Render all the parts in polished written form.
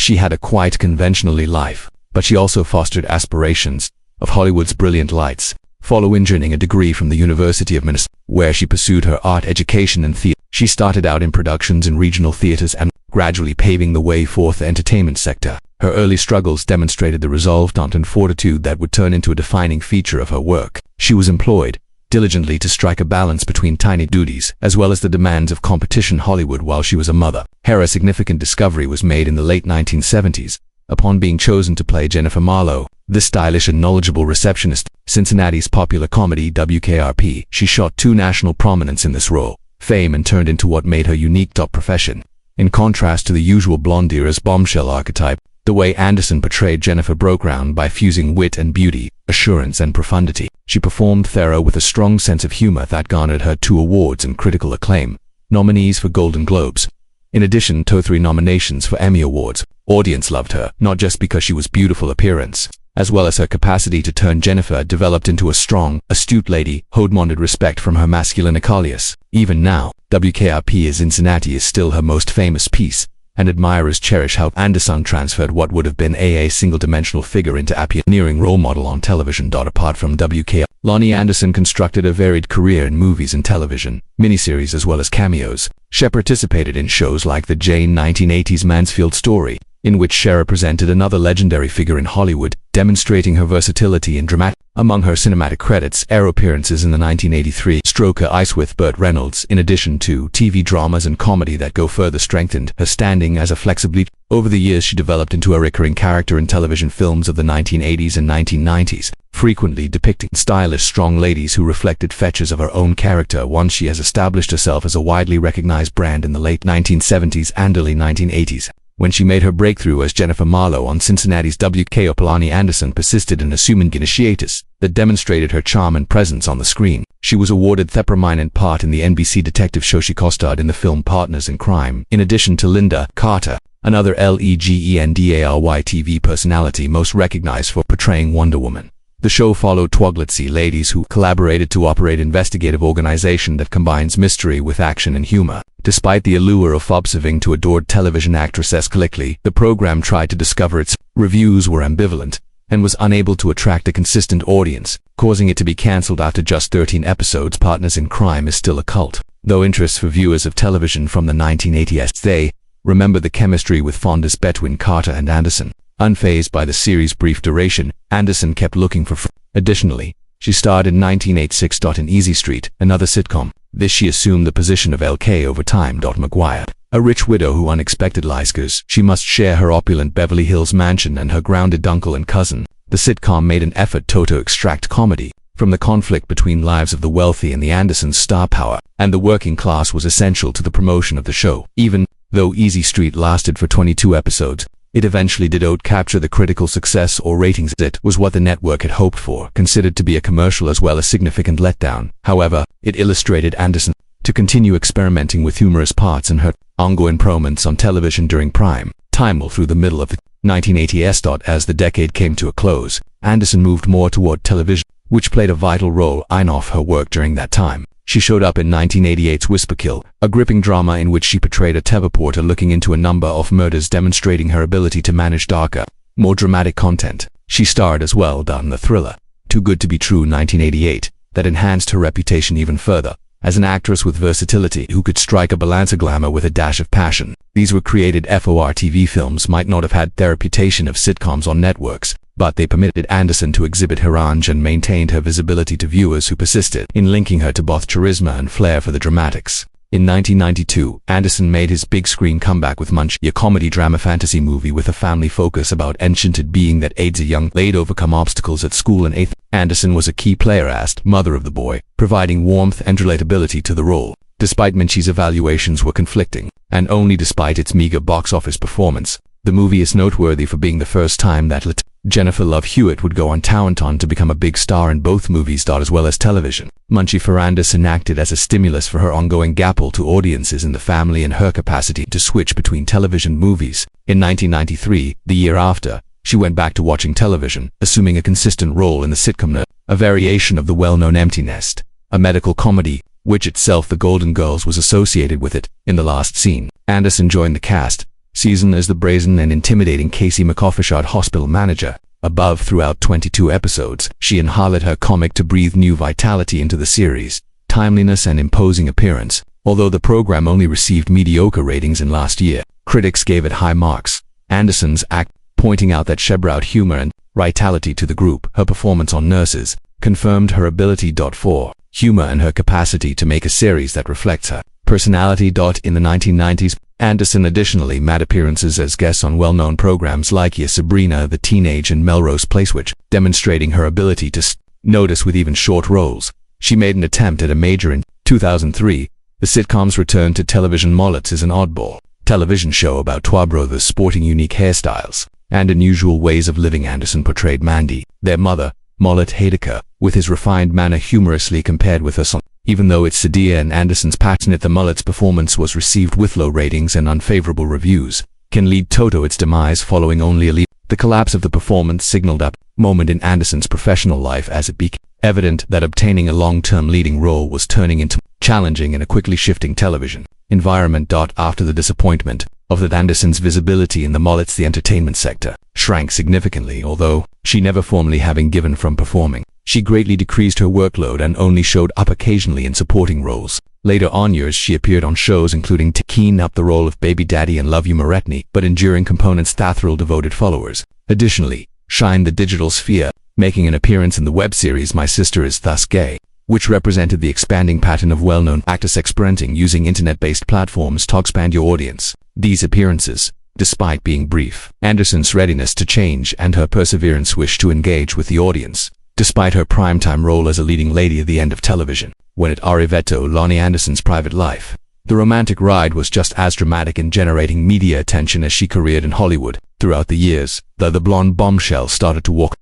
She had a quite conventionally life, but she also fostered aspirations of Hollywood's brilliant lights. Following earning a degree from the University of Minnesota, where she pursued her art education in theater, she started out in productions in regional theaters and gradually paving the way for the entertainment sector. Her early struggles demonstrated the resolve, talent, and fortitude that would turn into a defining feature of her work. She was employed diligently to strike a balance between tiny duties as well as the demands of competition Hollywood while she was a mother. A significant discovery was made in the late 1970s. Upon being chosen to play Jennifer Marlowe, the stylish and knowledgeable receptionist, Cincinnati's popular comedy WKRP, she shot to national prominence in this role, fame, and turned into what made her unique top profession. In contrast to the usual blonde-era's bombshell archetype, the way Anderson portrayed Jennifer broke ground by fusing wit and beauty, assurance and profundity. She performed thorough with a strong sense of humor that garnered her 2 awards and critical acclaim, nominees for Golden Globes. In addition to 3 nominations for Emmy Awards, audience loved her, not just because she was beautiful appearance, as well as her capacity to turn Jennifer developed into a strong, astute lady who demanded respect from her masculine alias. Even now, WKRP in Cincinnati is still her most famous piece, and admirers cherish how Anderson transferred what would have been a single-dimensional figure into a pioneering role model on television. Apart from WKRP, Loni Anderson constructed a varied career in movies and television, miniseries as well as cameos. She participated in shows like the Jane 1980s Mansfield Story, in which she represented another legendary figure in Hollywood, demonstrating her versatility in dramatic. Among her cinematic credits are appearances in the 1983 Stroker Ice with Burt Reynolds, in addition to TV dramas and comedy that go further strengthened her standing as a flexibly. Over the years she developed into a recurring character in television films of the 1980s and 1990s, frequently depicting stylish strong ladies who reflected features of her own character. Once she has established herself as a widely recognized brand in the late 1970s and early 1980s. When she made her breakthrough as Jennifer Marlowe on Cincinnati's WKRP, Loni Anderson persisted in assuming initiatus that demonstrated her charm and presence on the screen. She was awarded the prominent part in the NBC detective show. She co-starred in the film Partners in Crime, in addition to Linda Carter, another legendary TV personality most recognized for portraying Wonder Woman. The show followed Twoglitzy ladies who collaborated to operate an investigative organization that combines mystery with action and humor. Despite the allure of observing to adored television actress Escalically, the program tried to discover its reviews were ambivalent and was unable to attract a consistent audience, causing it to be cancelled after just 13 episodes. Partners in Crime is still a cult, though interest for viewers of television from the 1980s. They remember the chemistry with fondness between Carter and Anderson. Unfazed by the series' brief duration, Anderson kept looking for Additionally, she starred in 1986 in Easy Street, another sitcom. This she assumed the position of LK over time. McGuire, a rich widow who unexpectedly lies she must share her opulent Beverly Hills mansion and her grounded uncle and cousin. The sitcom made an effort to extract comedy from the conflict between lives of the wealthy and the Andersons' star power, and the working class was essential to the promotion of the show. Even though Easy Street lasted for 22 episodes, it eventually did not capture the critical success or ratings it was what the network had hoped for, considered to be a commercial as well as significant letdown. However, it illustrated Anderson to continue experimenting with humorous parts in her ongoing performance on television during prime time through the middle of the 1980s. As the decade came to a close, Anderson moved more toward television, which played a vital role in her work during that time. She showed up in 1988's Whisperkill, a gripping drama in which she portrayed a TV reporter looking into a number of murders, demonstrating her ability to manage darker, more dramatic content. She starred as well in the thriller Too Good to Be True 1988, that enhanced her reputation even further as an actress with versatility who could strike a balance of glamour with a dash of passion. These were created for TV films might not have had the reputation of sitcoms on networks, but they permitted Anderson to exhibit her range and maintained her visibility to viewers who persisted in linking her to both charisma and flair for the dramatics. In 1992, Anderson made his big-screen comeback with Munch, a comedy-drama fantasy movie with a family focus about enchanted being that aids a young lady overcome obstacles at school and eighth. Anderson was a key player as mother of the boy, providing warmth and relatability to the role. Despite Munch's evaluations were conflicting, and only despite its meager box office performance, the movie is noteworthy for being the first time that Jennifer Love Hewitt would go on to become a big star in both movies as well as television. Munchie for Anderson acted as a stimulus for her ongoing gapple to audiences in the family and her capacity to switch between television movies. In 1993, the year after, she went back to watching television, assuming a consistent role in the sitcom a variation of the well-known Empty Nest, a medical comedy, which itself The Golden Girls was associated with it. In the last scene, Anderson joined the cast, season as the brazen and intimidating Casey McCoffershard hospital manager. Above throughout 22 episodes, she inhaled her comic to breathe new vitality into the series, timeliness and imposing appearance. Although the program only received mediocre ratings in last year, critics gave it high marks. Anderson's act, pointing out that she brought humor and vitality to the group. Her performance on Nurses confirmed her ability for humor and her capacity to make a series that reflects her personality. In the 1990s, Anderson additionally made appearances as guests on well-known programs like Sabrina the Teenage and Melrose Place, which demonstrating her ability to notice with even short roles. She made an attempt at a major in 2003. The sitcom's return to television. Mullets is an oddball television show about two brothers sporting unique hairstyles and unusual ways of living. Anderson portrayed Mandy, their mother, Mullet Hadeker, with his refined manner humorously compared with her son. Even though it's Sadia and Anderson's passionate, the Mullet's performance was received with low ratings and unfavorable reviews, can lead to its demise following only a leap. The collapse of the performance signaled a moment in Anderson's professional life as it became evident that obtaining a long-term leading role was turning into challenging in a quickly shifting television environment. After the disappointment of that, Anderson's visibility in the Mullets, the entertainment sector, shrank significantly. Although she never formally having given from performing, she greatly decreased her workload and only showed up occasionally in supporting roles. Later on years, she appeared on shows including Keen Up, the role of Baby Daddy, and Love You Moretni, but enduring components Thathril devoted followers. Additionally, shined the digital sphere, making an appearance in the web series My Sister Is Thus Gay, which represented the expanding pattern of well-known actors experimenting using internet-based platforms to expand your audience. These appearances, despite being brief, Anderson's readiness to change and her perseverance wish to engage with the audience, despite her primetime role as a leading lady at the end of television. When at Arrivetto, Loni Anderson's private life, the romantic ride was just as dramatic in generating media attention as she careered in Hollywood. Throughout the years, the blonde bombshell started to walk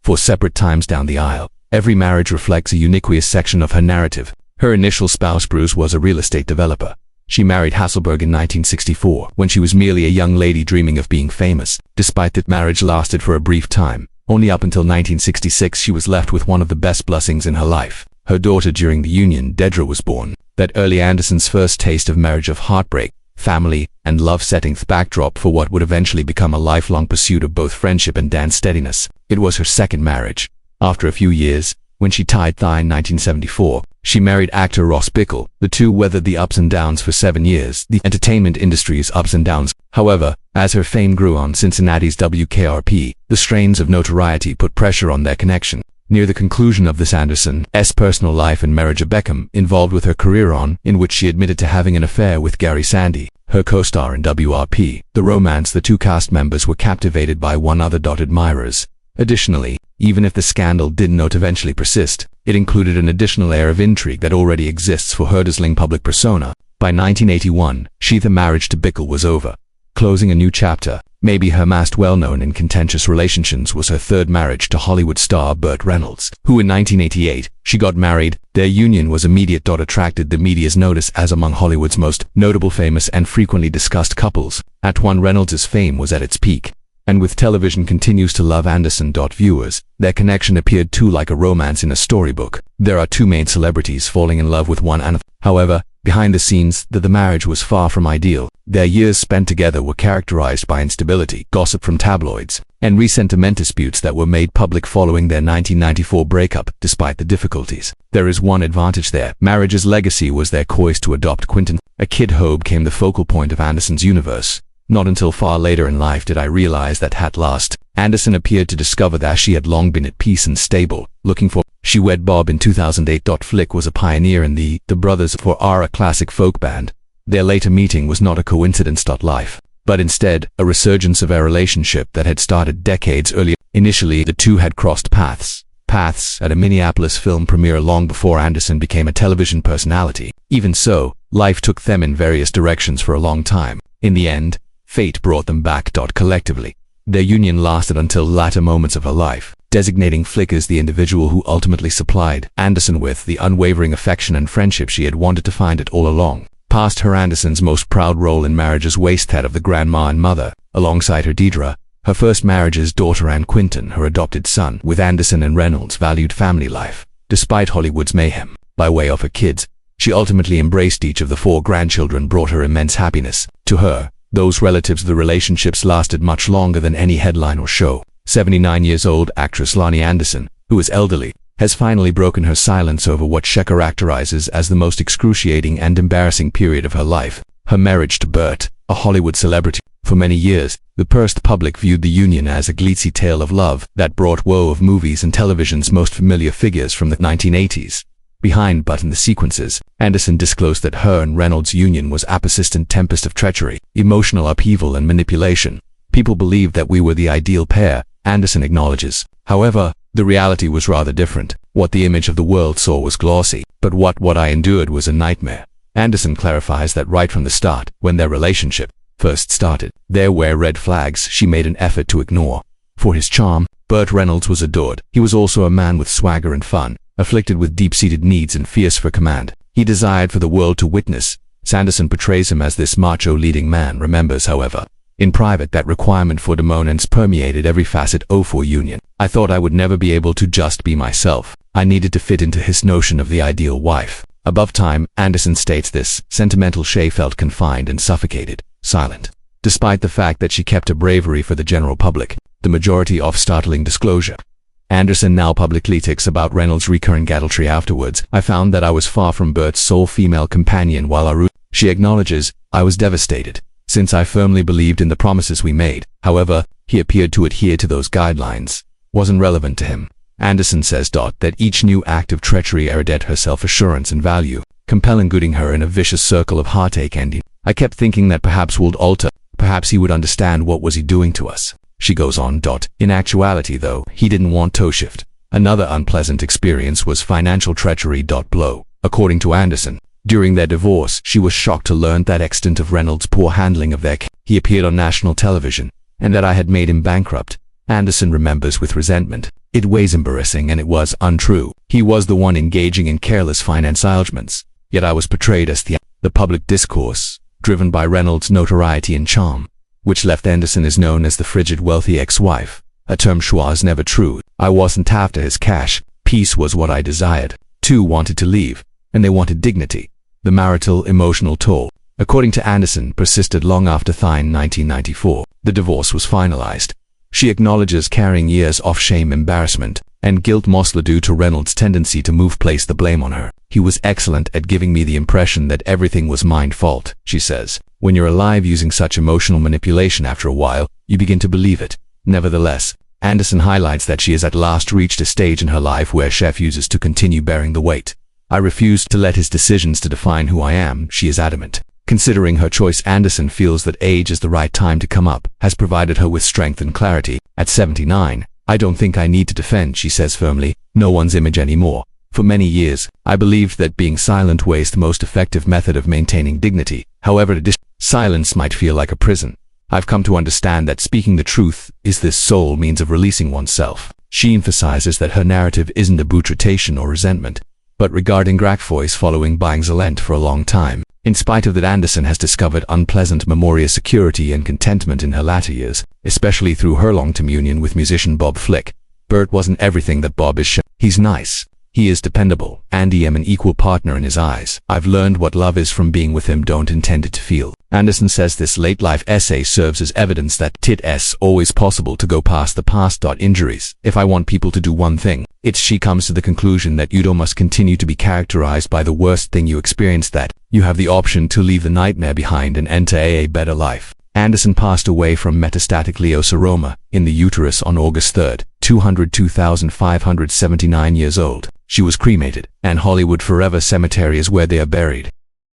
for separate times down the aisle. Every marriage reflects a unique section of her narrative. Her initial spouse Bruce was a real estate developer. She married Hasselberg in 1964 when she was merely a young lady dreaming of being famous. Despite that marriage lasted for a brief time, only up until 1966 she was left with one of the best blessings in her life. Her daughter during the union, Dedra, was born. That early Anderson's first taste of marriage, of heartbreak, family, and love setting the backdrop for what would eventually become a lifelong pursuit of both friendship and dance steadiness. It was her second marriage. After a few years, when she tied thigh in 1974, she married actor Ross Bickle. The two weathered the ups and downs for 7 years, the entertainment industry's ups and downs. However, as her fame grew on Cincinnati's WKRP, the strains of notoriety put pressure on their connection. Near the conclusion of this, Anderson's personal life and marriage, Beckham involved with her career on, in which she admitted to having an affair with Gary Sandy, her co-star in WRP. The romance, the two cast members were captivated by one other. Admirers. Additionally, even if the scandal did not eventually persist, it included an additional air of intrigue that already exists for her dazzling public persona. By 1981, the marriage to Bickle was over, closing a new chapter. Maybe her most well-known and contentious relations was her third marriage to Hollywood star Burt Reynolds, who in 1988, she got married. Their union was immediate. Attracted the media's notice as among Hollywood's most notable, famous, and frequently discussed couples. At one, Reynolds' fame was at its peak, and with television continues to love Anderson. Viewers, their connection appeared too like a romance in a storybook. There are two main celebrities falling in love with one another. However, behind the scenes, the marriage was far from ideal. Their years spent together were characterized by instability, gossip from tabloids, and resentment disputes that were made public following their 1994 breakup. Despite the difficulties, there is one advantage: their marriage's legacy was their choice to adopt Quentin. A kid who became the focal point of Anderson's universe. Not until far later in life did I realize that at last, Anderson appeared to discover that she had long been at peace and stable, looking for. She wed Bob in 2008. Flick was a pioneer in the Brothers are a classic folk band. Their later meeting was not a coincidence. Life, but instead, a resurgence of a relationship that had started decades earlier. Initially, the two had crossed paths at a Minneapolis film premiere long before Anderson became a television personality. Even so, life took them in various directions for a long time. In the end, fate brought them back. Collectively, their union lasted until latter moments of her life, designating Flick as the individual who ultimately supplied Anderson with the unwavering affection and friendship she had wanted to find it all along. Past her, Anderson's most proud role in marriage as wastehead of the grandma and mother, alongside her Dedra, her first marriage's daughter, and Quentin, her adopted son. With Anderson and Reynolds valued family life. Despite Hollywood's mayhem, by way of her kids, she ultimately embraced each of the 4 grandchildren brought her immense happiness. To her, Those relatives, the relationships lasted much longer than any headline or show. 79-year-old actress Loni Anderson, who is elderly, has finally broken her silence over what she characterizes as the most excruciating and embarrassing period of her life, her marriage to Burt, a Hollywood celebrity. For many years, the pursed public viewed the union as a glitzy tale of love that brought woe of movies and television's most familiar figures from the 1980s. Behind but in the sequences, Anderson disclosed that her and Reynolds' union was a persistent tempest of treachery, emotional upheaval and manipulation. People believed that we were the ideal pair, Anderson acknowledges. However, the reality was rather different. What the image of the world saw was glossy, but what I endured was a nightmare. Anderson clarifies that right from the start, when their relationship first started, there were red flags she made an effort to ignore. For his charm, Burt Reynolds was adored. He was also a man with swagger and fun, afflicted with deep-seated needs and fierce for command. He desired for the world to witness. Sanderson portrays him as this macho leading man, remembers, however. In private, that requirement for dominance permeated every facet of our union. I thought I would never be able to just be myself. I needed to fit into his notion of the ideal wife. Above time, Anderson states this sentimental she felt confined and suffocated, silent. Despite the fact that she kept her bravery for the general public, the majority of startling disclosure. Anderson now publicly ticks about Reynolds' recurring gadgetry afterwards. I found that I was far from Burt's sole female companion while our she acknowledges, I was devastated, since I firmly believed in the promises we made. However, he appeared to adhere to those guidelines. Wasn't relevant to him. Anderson says that each new act of treachery eroded her self-assurance and value, compelling her in a vicious circle of heartache and I kept thinking that perhaps would alter, perhaps he would understand what was he doing to us. She goes on. In actuality though, he didn't want toe shift. Another unpleasant experience was financial treachery. Blow. According to Anderson, during their divorce, she was shocked to learn that extent of Reynolds' poor handling of their case. He appeared on national television, and that I had made him bankrupt. Anderson remembers with resentment. It was embarrassing and it was untrue. He was the one engaging in careless finance arrangements. Yet I was portrayed as the public discourse, driven by Reynolds' notoriety and charm, which left Anderson is known as the frigid wealthy ex-wife, a term was never true. I wasn't after his cash. Peace was what I desired. Two wanted to leave, and they wanted dignity. The marital emotional toll, according to Anderson, persisted long after 1994. The divorce was finalized. She acknowledges carrying years of shame, embarrassment, and guilt, mostly due to Reynolds' tendency to place the blame on her. He was excellent at giving me the impression that everything was my fault, she says. When you're alive using such emotional manipulation, after a while, you begin to believe it. Nevertheless, Anderson highlights that she has at last reached a stage in her life where she refuses to continue bearing the weight. I refuse to let his decisions to define who I am, she is adamant. Considering her choice, Anderson feels that age is the right time to come up, has provided her with strength and clarity. At 79, I don't think I need to defend, she says firmly, no one's image anymore. For many years, I believed that being silent was the most effective method of maintaining dignity. However, silence might feel like a prison. I've come to understand that speaking the truth is the sole means of releasing oneself. She emphasizes that her narrative isn't a brutation or resentment, but regarding voice following buying Zalent for a long time. In spite of that, Anderson has discovered unpleasant memoria security and contentment in her latter years, especially through her long-term union with musician Bob Flick. Burt wasn't everything that Bob is. He's nice. He is dependable, and I am an equal partner in his eyes. I've learned what love is from being with him, don't intend it to feel. Anderson says this late-life essay serves as evidence that it's always possible to go past the past. Injuries. If I want people to do one thing, she comes to the conclusion that you must continue to be characterized by the worst thing you experienced, that you have the option to leave the nightmare behind and enter a better life. Anderson passed away from metastatic leiosarcoma in the uterus on August 3, 202,579 years old. She was cremated, and Hollywood Forever Cemetery is where they are buried.